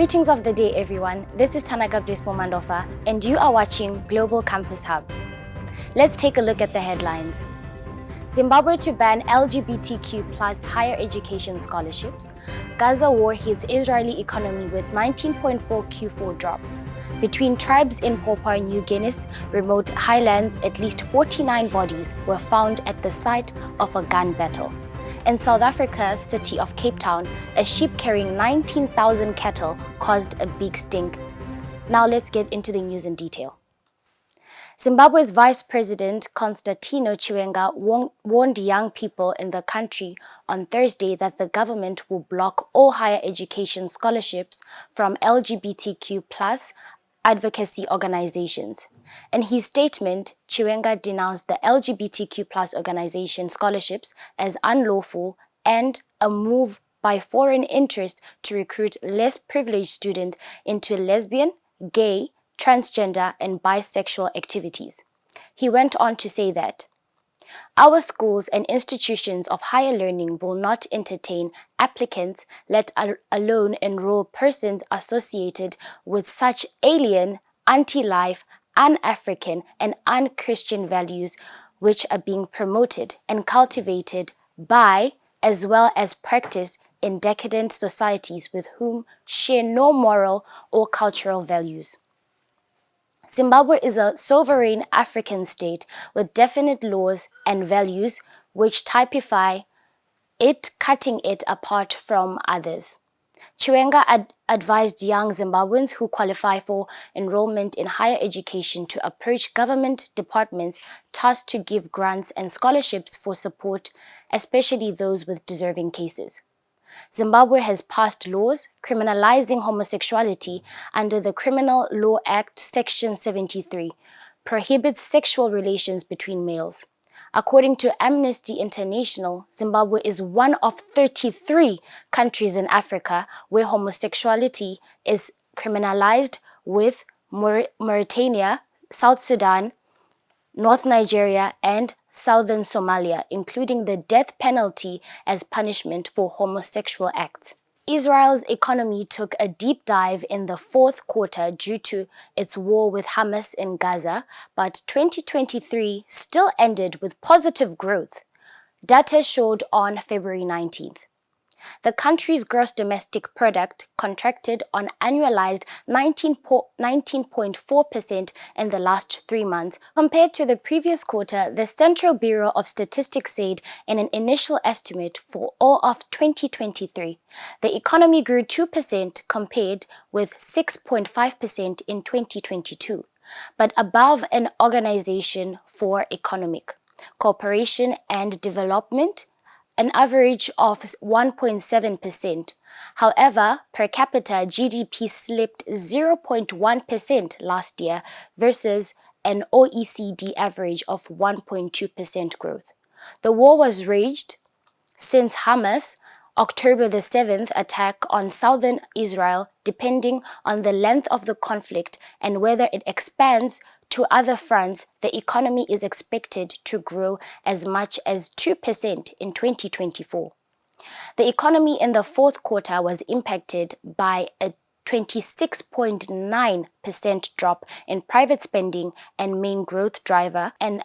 Greetings of the day, everyone. This is Tanaka Mandofa, and you are watching Global Campus Hub. Let's take a look at the headlines. Zimbabwe to ban LGBTQ plus higher education scholarships. Gaza war hits Israeli economy with 19.4 Q4 drop. Between tribes in Papua New Guinea's remote highlands, at least 49 bodies were found at the site of a gun battle. In South Africa's city of Cape Town, a ship carrying 19,000 cattle caused a big stink. Now let's get into the news in detail. Zimbabwe's Vice President Constantino Chiwenga warned young people in the country on Thursday that the government will block all higher education scholarships from LGBTQ plus advocacy organizations. In his statement, Chiwenga denounced the LGBTQ plus organization scholarships as unlawful and a move by foreign interests to recruit less privileged students into lesbian, gay, transgender, and bisexual activities. He went on to say that our schools and institutions of higher learning will not entertain applicants, let alone enroll persons associated with such alien, anti-life, un-African, and un-Christian values which are being promoted and cultivated by, as well as practiced in decadent societies with whom share no moral or cultural values. Zimbabwe is a sovereign African state with definite laws and values which typify it, cutting it apart from others. Chiwenga advised young Zimbabweans who qualify for enrollment in higher education to approach government departments tasked to give grants and scholarships for support, especially those with deserving cases. Zimbabwe has passed laws criminalizing homosexuality under the Criminal Law Act Section 73, prohibits sexual relations between males. According to Amnesty International, Zimbabwe is one of 33 countries in Africa where homosexuality is criminalized, with Mauritania, South Sudan, North Nigeria, and southern Somalia, including the death penalty as punishment for homosexual acts. Israel's economy took a deep dive in the fourth quarter due to its war with Hamas in Gaza, but 2023 still ended with positive growth, data showed on February 19th. The country's gross domestic product contracted on annualized 19.4% in the last 3 months. Compared to the previous quarter, the Central Bureau of Statistics said in an initial estimate for all of 2023, the economy grew 2% compared with 6.5% in 2022, but above an Organization for Economic Cooperation and Development, an average of 1.7%. However, per capita GDP slipped 0.1% last year versus an OECD average of 1.2% growth. The war was raged since Hamas' October the 7th attack on southern Israel, depending on the length of the conflict and whether it expands to other fronts. The economy is expected to grow as much as 2% in 2024. The economy in the fourth quarter was impacted by a 26.9% drop in private spending and main growth driver, and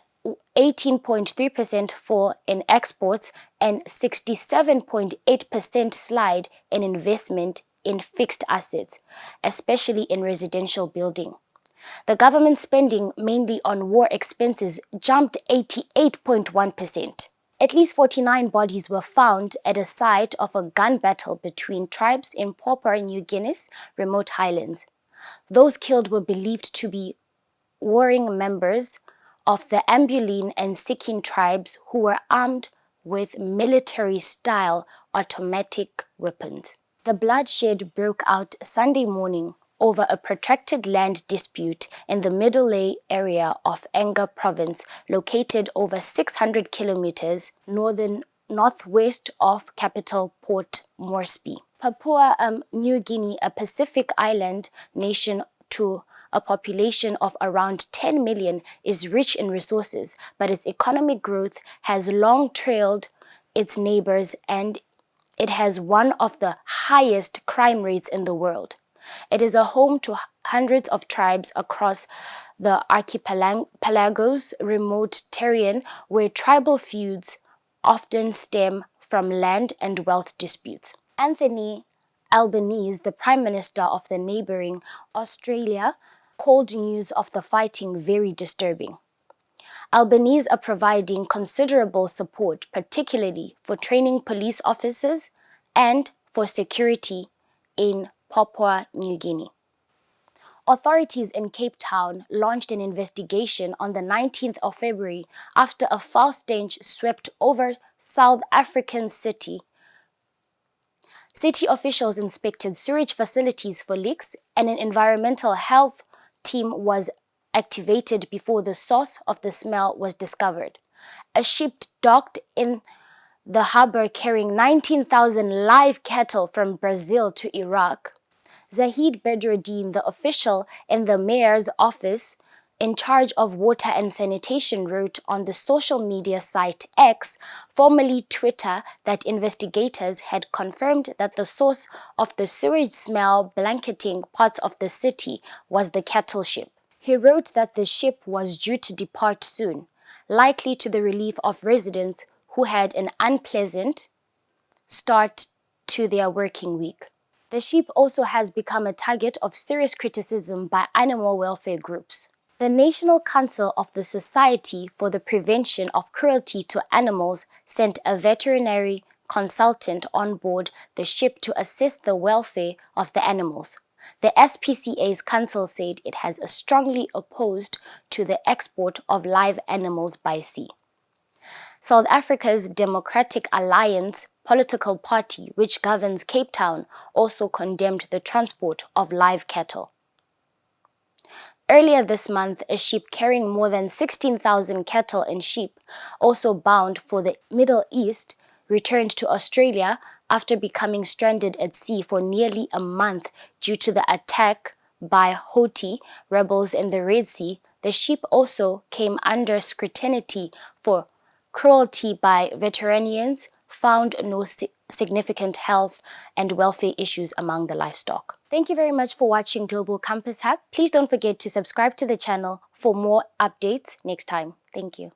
18.3% fall in exports, and 67.8% slide in investment in fixed assets, especially in residential building. The government spending, mainly on war expenses, jumped 88.1%. At least 49 bodies were found at a site of a gun battle between tribes in Papua New Guinea's remote highlands. Those killed were believed to be warring members of the Ambuline and Sikin tribes who were armed with military-style automatic weapons. The bloodshed broke out Sunday morning over a protracted land dispute in the Middle Lay area of Enga province, located over 600 kilometers northwest of capital Port Moresby. Papua New Guinea, a Pacific island nation to a population of around 10 million, is rich in resources, but its economic growth has long trailed its neighbors, and it has one of the highest crime rates in the world. It is a home to hundreds of tribes across the archipelago's remote terrain where tribal feuds often stem from land and wealth disputes. Anthony Albanese, the Prime Minister of the neighboring Australia, called news of the fighting very disturbing. Albanese are providing considerable support, particularly for training police officers and for security in Papua New Guinea. Authorities in Cape Town launched an investigation on the 19th of February after a foul stench swept over South African city. City officials inspected sewage facilities for leaks, and an environmental health team was activated before the source of the smell was discovered. A ship docked in the harbor carrying 19,000 live cattle from Brazil to Iraq. Zahid Bedruddin, the official in the mayor's office in charge of water and sanitation, wrote on the social media site X, formerly Twitter, that investigators had confirmed that the source of the sewage smell blanketing parts of the city was the cattle ship. He wrote that the ship was due to depart soon, likely to the relief of residents who had an unpleasant start to their working week. The ship also has become a target of serious criticism by animal welfare groups. The National Council of the Society for the Prevention of Cruelty to Animals sent a veterinary consultant on board the ship to assess the welfare of the animals. The SPCA's council said it has strongly opposed to the export of live animals by sea. South Africa's Democratic Alliance political party, which governs Cape Town, also condemned the transport of live cattle. Earlier this month, a ship carrying more than 16,000 cattle and sheep, also bound for the Middle East, returned to Australia after becoming stranded at sea for nearly a month due to the attack by Houthi rebels in the Red Sea. The ship also came under scrutiny for cruelty by veterinarians, found no significant health and welfare issues among the livestock. Thank you very much for watching Global Campus Hub. Please don't forget to subscribe to the channel for more updates next time. Thank you.